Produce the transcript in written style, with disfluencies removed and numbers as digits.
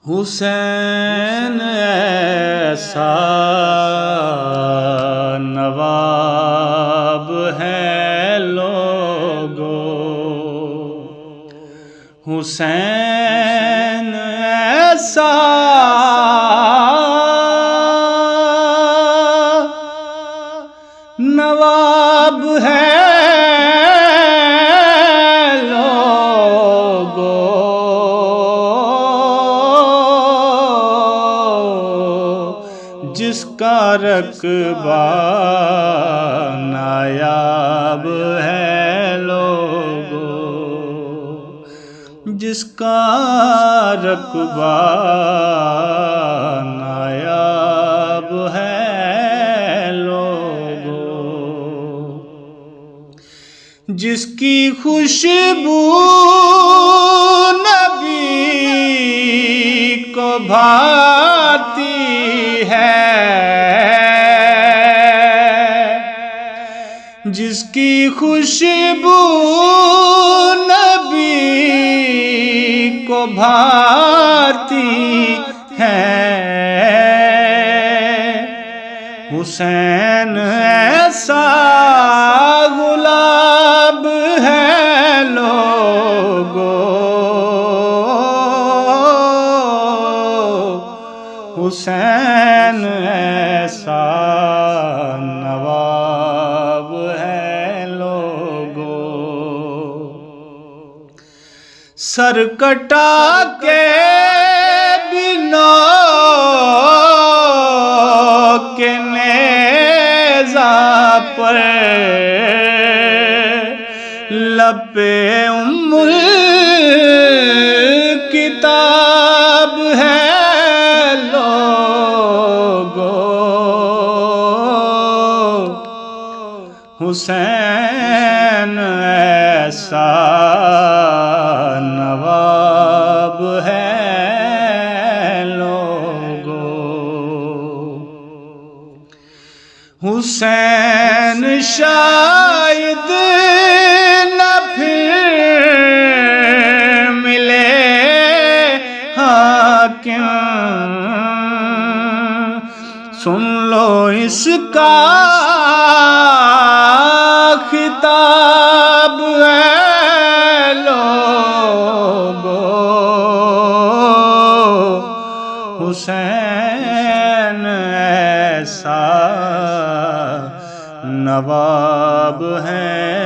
حسین ایسا نواب ہے لوگو، حسین ایسا نواب ہے جس کا رقبہ نایاب ہے لوگو، جس کا رقبہ نایاب ہے لوگو، جس کی خوشبو نبی کو بھاتی ہے، جس کی خوشبو نبی کو بھاتی ہے، حسین ایسا گلاب ہے لوگو، حسین ایسا نواب ہے لوگو، سر کٹا کے بینوں کے نیزہ پر لب ام کتاب ہے حسین ایسا نواب ہے لوگو، حسین شاید نہ پھر ملے حاکم، سن لو اس کا خطاب ہے لوگو، حسین ایسا نواب ہے